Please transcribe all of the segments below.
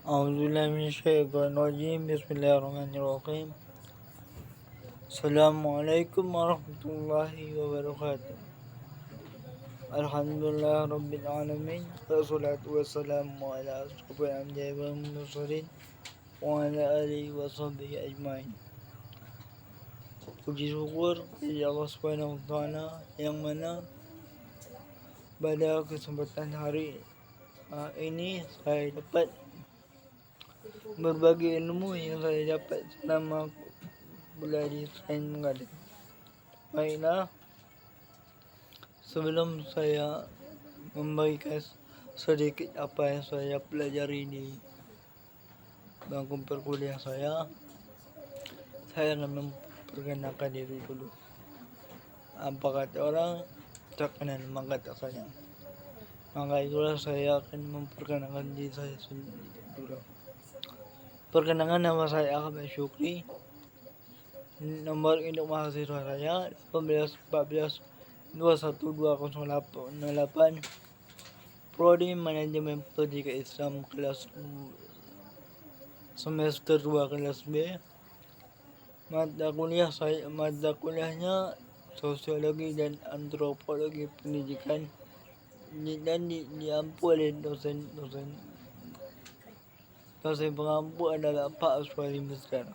A'udzubillahi minasyaitonirrajim. Bismillahirrahmanirrahim. Assalamualaikum warahmatullahi wabarakatuh. Alhamdulillah rabbil alamin. Wassalatu wassalamu ala asyrafil anbiya'i wal mursalin wa ala alihi wa sahbihi ajmain. Puji syukur kepada Allah Subhanahu wa taala yang mana pada kesempatan hari ini saya dapat berbagi ilmu yang saya dapat selama belajar di Sains Mengalir. Baiklah, sebelum saya memberikan sedikit apa yang saya pelajari di bangku perkuliahan saya akan memperkenalkan diri dulu. Apa kata orang, tak kenal maka tak sayang. Maka itulah saya akan memperkenalkan diri saya sendiri dulu. Perkenalkan, nama saya Ahmad Syukri. Nomor induk mahasiswa saya 1814 Prodi Manajemen Pendidikan Islam kelas semester 2 kelas B. Mata kuliahnya sosiologi dan antropologi pendidikan, dan diampu oleh dosen pengampu adalah Pak Aswari Misrar.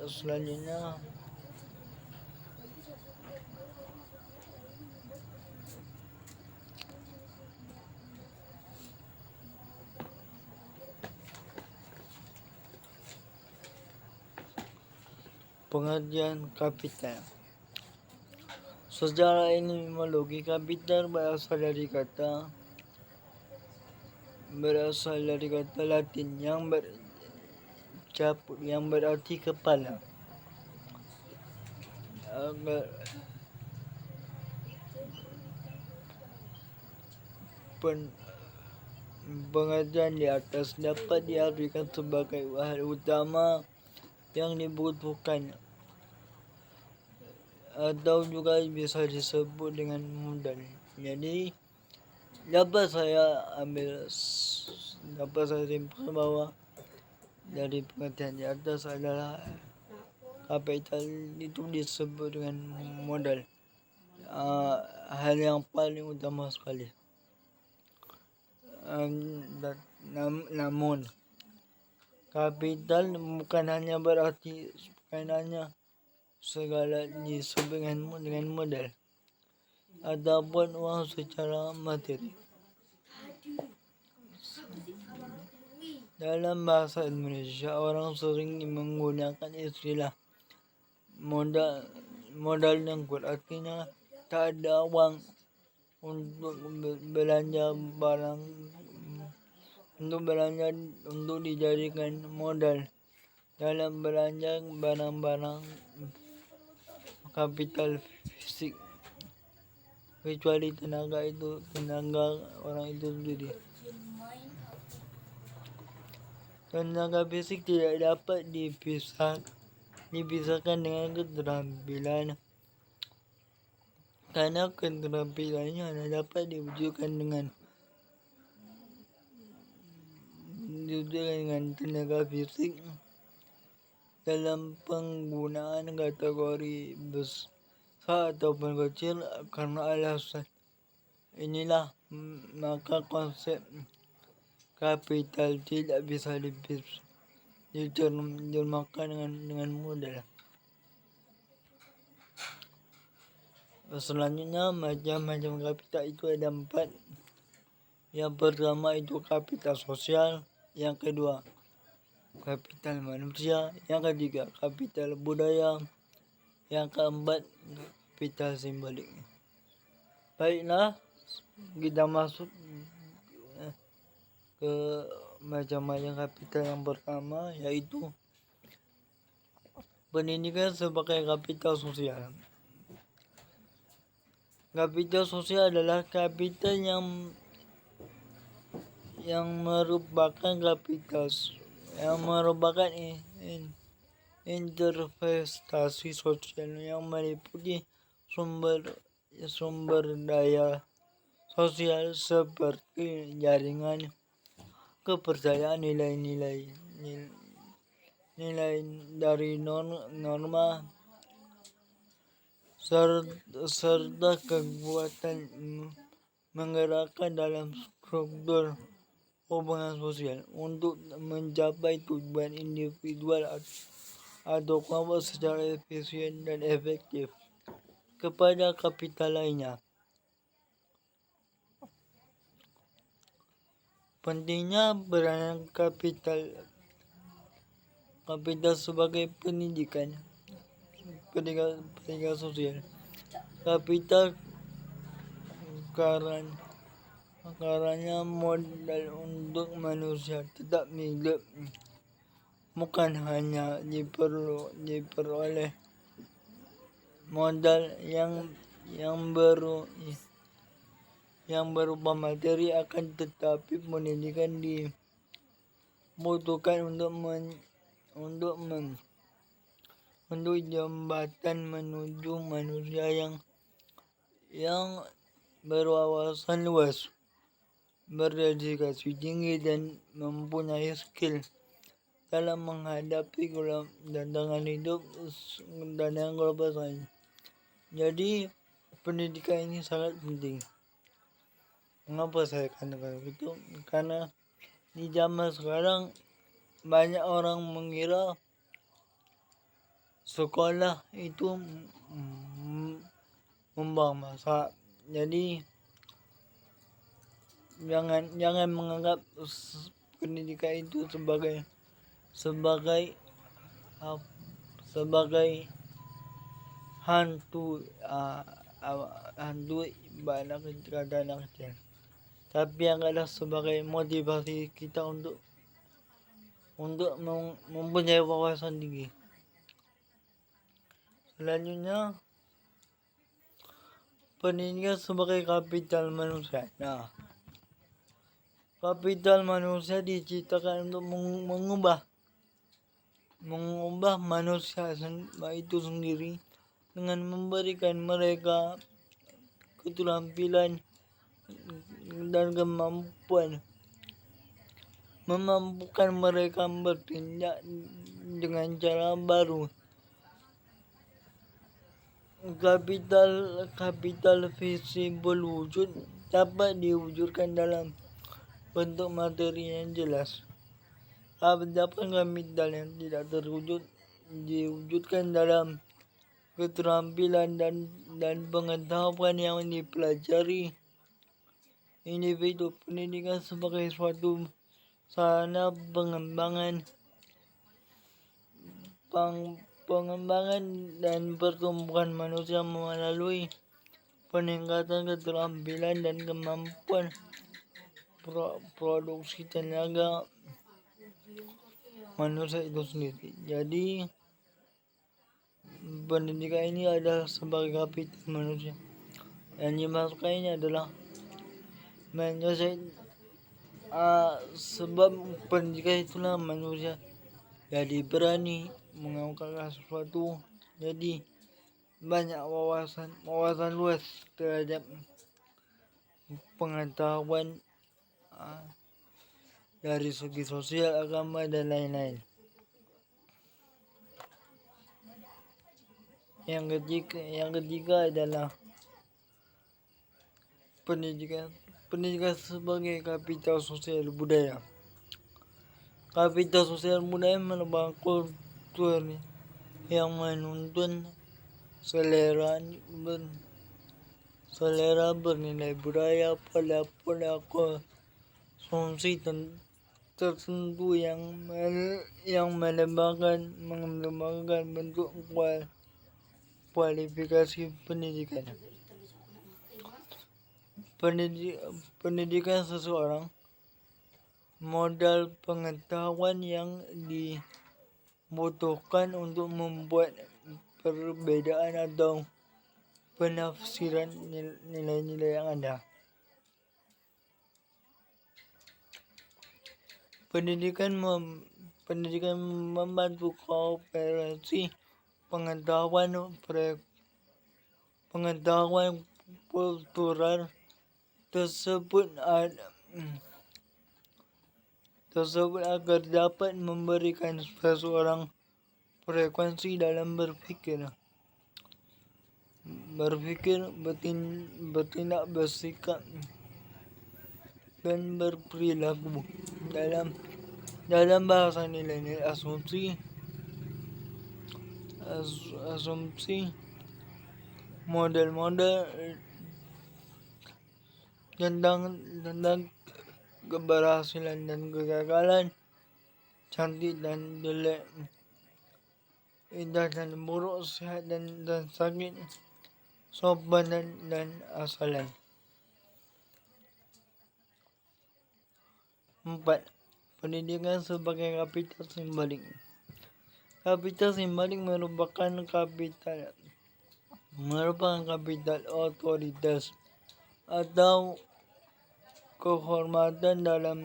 Selanjutnya pengertian kapital. Secara etimologi, kapital berasal dari kata Latin yang berarti kepala. Pengertian di atas dapat diartikan sebagai bahan utama yang dibutuhkan, atau juga bisa disebut dengan modal. Jadi dapat saya simpulkan bahwa dari pengertian di atas adalah kapital itu disebut dengan modal, hal yang paling utama sekali. Namun kapital bukan hanya segala disebut dengan modal ataupun uang secara materi. Dalam bahasa Indonesia, orang sering menggunakan istilah modal yang kuat, artinya tak ada uang untuk belanja barang, untuk dijadikan modal dalam belanja barang-barang kapital fisik, kecuali tenaga orang itu sendiri. Tenaga fisik tidak dapat dipisahkan dengan keterampilan, karena keterampilannya hanya dapat diwujudkan dengan tenaga fisik dalam penggunaan kategori besar ataupun kecil. Karena alasan inilah maka konsep kapital tidak bisa diterjemahkan dengan modal. Selanjutnya, macam-macam kapital itu ada 4. Yang pertama itu kapital sosial, yang kedua kapital manusia, yang ketiga kapital budaya, yang keempat kapital simbolik. Baiklah, kita masuk ke macam-macam kapital. Yang pertama yaitu pendidikan sebagai kapital sosial. Kapital sosial adalah kapital yang merupakan investasi sosial yang meliputi sumber daya sosial seperti jaringan, kepercayaan nilai dari norma serta kekuatan menggerakkan dalam struktur hubungan sosial untuk mencapai tujuan individual atau kelompok secara efisien dan efektif. Kepada kapital lainnya, pentingnya peranan kapital sebagai pendidikan sosial. Kapital karena modal untuk manusia tetap hidup bukan hanya diperoleh modal yang berupa materi, akan tetapi pendidikan dibutuhkan untuk jembatan menuju manusia yang berwawasan luas, berdedikasi tinggi, dan mempunyai skill dalam menghadapi tantangan hidup dan yang global lain. Jadi pendidikan ini sangat penting. Mengapa saya katakan begitu? Karena di zaman sekarang banyak orang mengira sekolah itu membawa masa. Jadi jangan menganggap pendidikan itu sebagai hantu anak kecil, tapi adalah sebagai motivasi kita untuk mempunyai wawasan tinggi. Selanjutnya, pendidikan sebagai kapital manusia. Nah, kapital manusia diciptakan untuk mengubah manusia itu sendiri dengan memberikan mereka keterampilan dan kemampuan, memampukan mereka bertindak dengan cara baru. Kapital visible wujud dapat diwujudkan dalam bentuk materi yang jelas. Adapun kapital yang tidak terwujud diwujudkan dalam keterampilan dan pengetahuan yang dipelajari individu. Pendidikan sebagai suatu sarana pengembangan dan pertumbuhan manusia melalui peningkatan keterampilan dan kemampuan produksi tenaga manusia itu sendiri. Jadi pendidikan ini adalah sebagai kapital manusia. Yang dimaksudkan ini adalah manusia, sebab pendidikan itulah manusia jadi berani mengungkapkan sesuatu, jadi banyak wawasan luas terhadap pengetahuan dari segi sosial, agama, dan lain-lain. Yang ketiga adalah pendidikan sebagai kapital sosial budaya. Kapital sosial budaya merupakan kultur yang menuntun selera bernilai budaya pada konsumsi tertentu yang mengembangkan bentuk kualifikasi pendidikan. Pendidikan seseorang modal pengetahuan yang dibutuhkan untuk membuat perbedaan atau penafsiran nilai-nilai yang ada. Pendidikan membantu kooperasi pengetahuan kultural tersebut tersebut agar dapat memberikan seseorang frekuensi dalam berpikir, bertindak, bersikap, dan berperilaku. Dalam bahasa nilai-nilai asumsi, model-model tentang keberhasilan dan kegagalan, cantik dan jelek, indah dan buruk, sehat dan sakit, sopan dan asalan. 4. Pendidikan sebagai kapital simbolik. Kapital simbolik merupakan kapital otoritas atau kehormatan dalam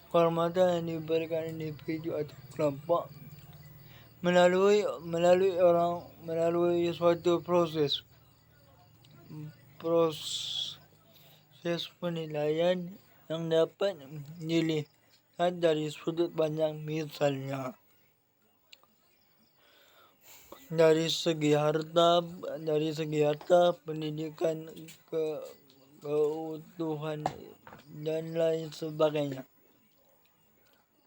kehormatan yang diberikan individu atau kelompok melalui suatu proses penilaian yang dapat dilihat dari sudut pandang, misalnya dari segi harta, pendidikan, keutuhan, dan lain sebagainya.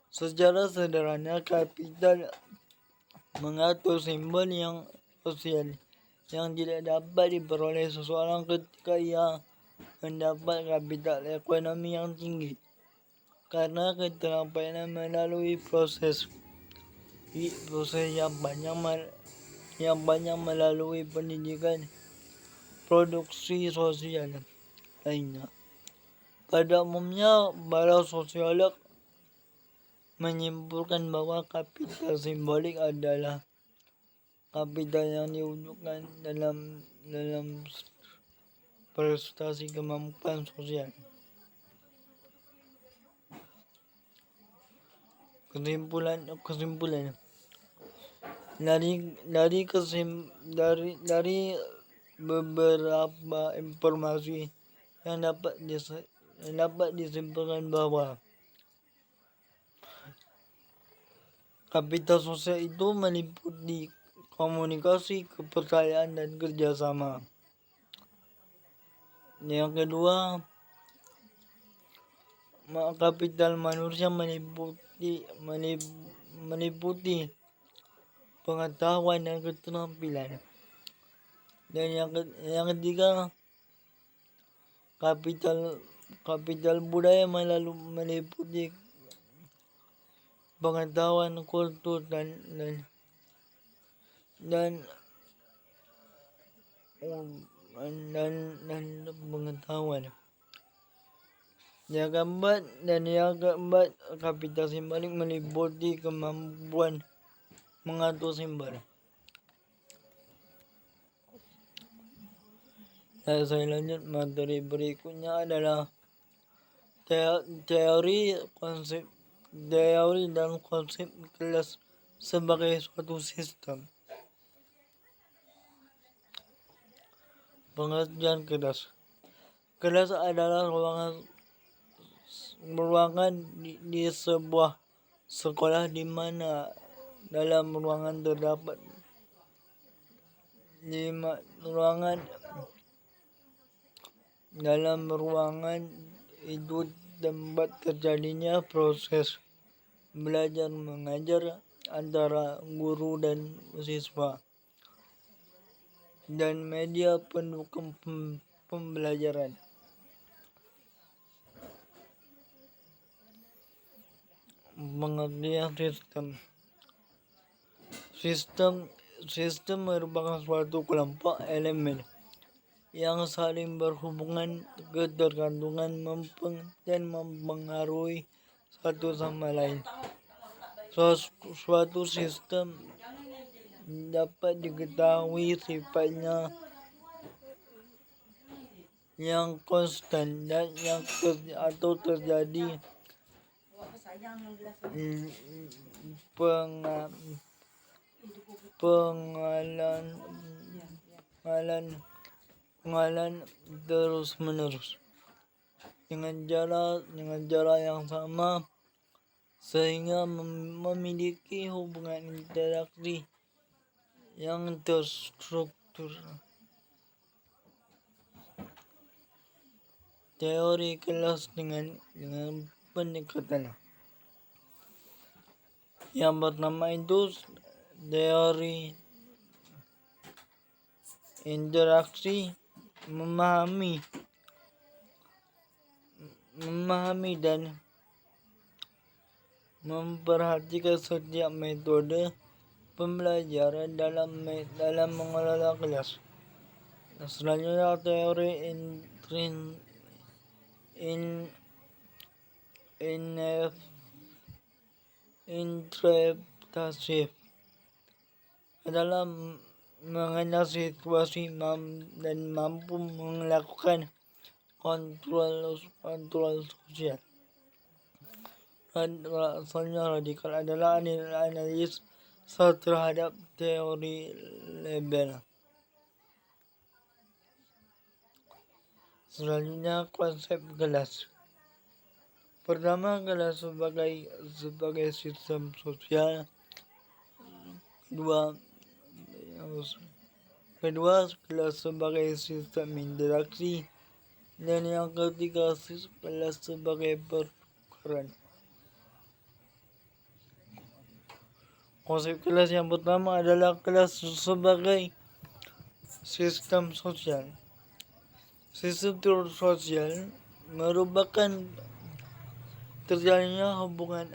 Secara sederhana, kapital mengatur simbol yang sosial yang tidak dapat diperoleh seseorang ketika ia mendapat kapital ekonomi yang tinggi, karena keterampilan melalui proses yang banyak melalui pendidikan, produksi sosial lainnya. Pada umumnya, para sosiolog menyimpulkan bahwa kapital simbolik adalah kapital yang diwujudkan dalam prestasi kemampuan sosial. Kesimpulan dari beberapa informasi yang dapat disimpulkan bahwa kapital sosial itu meliputi komunikasi, kepercayaan, dan kerjasama. Yang kedua, kapital manusia meliputi pengetahuan dan keterampilan. Dan yang ketiga, kapital budaya meliputi pengetahuan, kultur, dan pengetahuan. Yang keempat, kapital simbolik meliputi kemampuan mengatur simbol. Saya lanjut, materi berikutnya adalah teori dan konsep kelas sebagai suatu sistem. Pengertian kelas. Kelas adalah ruangan di sebuah sekolah di mana dalam ruangan terdapat itu tempat terjadinya proses belajar mengajar antara guru dan siswa, dan media pendukung pembelajaran. Pengertian sistem merupakan suatu kelompok elemen yang saling berhubungan, ketergantungan, dan mempengaruhi satu sama lain. Suatu sistem dapat diketahui sifatnya yang konstan dan atau terjadi pengalaman terus-menerus. dengan cara yang sama sehingga memiliki hubungan interaksi yang terstruktur. Teori kelas dengan pendekatan yang pertama itu teori interaksi, memahami dan memperhatikan setiap metode pembelajaran dalam mengelola kelas. Selanjutnya teori interpretasi adalah mengenal situasi dan mampu melakukan kontrol sosial. Selanjutnya radikal adalah analis terhadap teori label. Selanjutnya konsep kelas. Pertama, kelas sebagai sistem sosial. Kedua, kelas sebagai sistem interaksi. Dan yang ketiga, kelas sebagai pertukaran. Konsep kelas yang pertama adalah kelas sebagai sistem sosial. Sistem sosial merupakan terjalinnya hubungan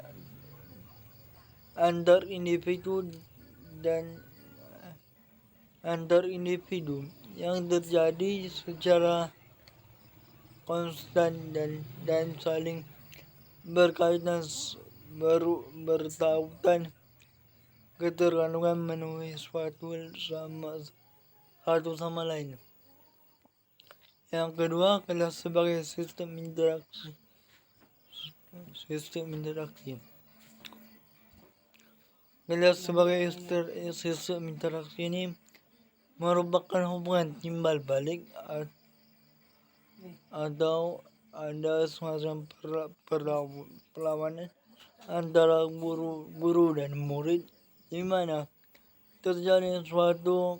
antar individu yang terjadi secara konstan dan saling berkaitan bertautan ketergantungan memenuhi satu sama lain. Yang kedua, kelas sebagai sistem interaksi. Kelas sebagai sistem interaksi ini merupakan hubungan timbal balik atau ada semacam perlawanan antara guru dan murid, di mana terjadi suatu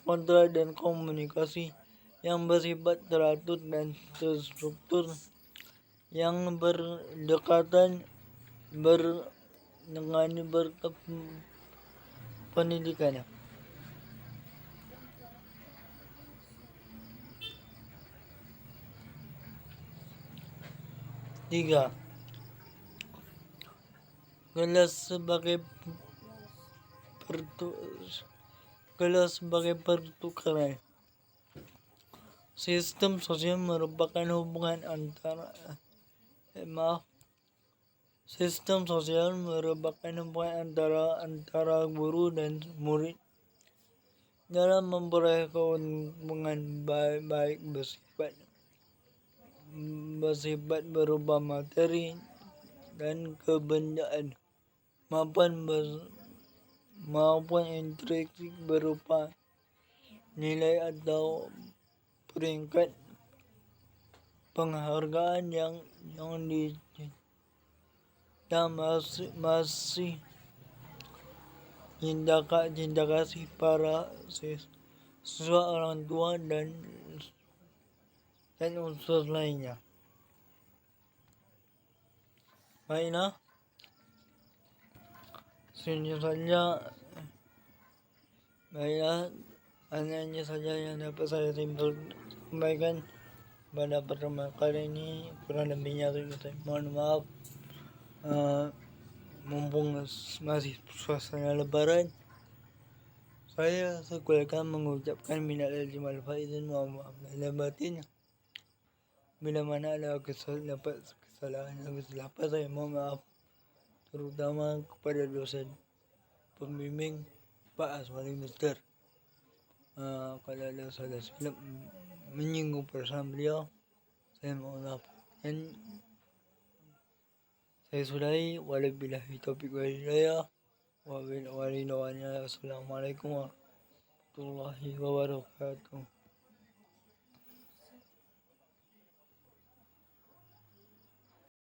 kontra dan komunikasi yang bersifat teratur dan terstruktur, yang berdekatan dengan pendidikan. Tiga, kelas sebagai pertukaran. Sistem sosial merupakan hubungan antara guru dan murid dalam memperoleh keuntungan baik bersifat berupa materi dan kebendaan maupun intrinsik berupa nilai atau peringkat penghargaan yang masih cinta kasih para siswa, orang tua dan unsur lainnya. Baiklah, hanya saja yang dapat saya sampaikan pada pertemuan kali ini. Kurang lebihnya saya mohon maaf. Mumpung masih suasana lebaran, saya sekeluarga mengucapkan minal aidin wal faizin, mohon maaf lahir batin. Bila mana ada kesalahan saya mohon maaf, terutama kepada dosen pembimbing Pak Aswari Mister. Kalau ada salah silap menyinggung perasaan beliau, saya mohon maaf. Dan saya sudahi. Wabillahi taufiq wal hidayah. Wassalamualaikum warahmatullahi wabarakatuh.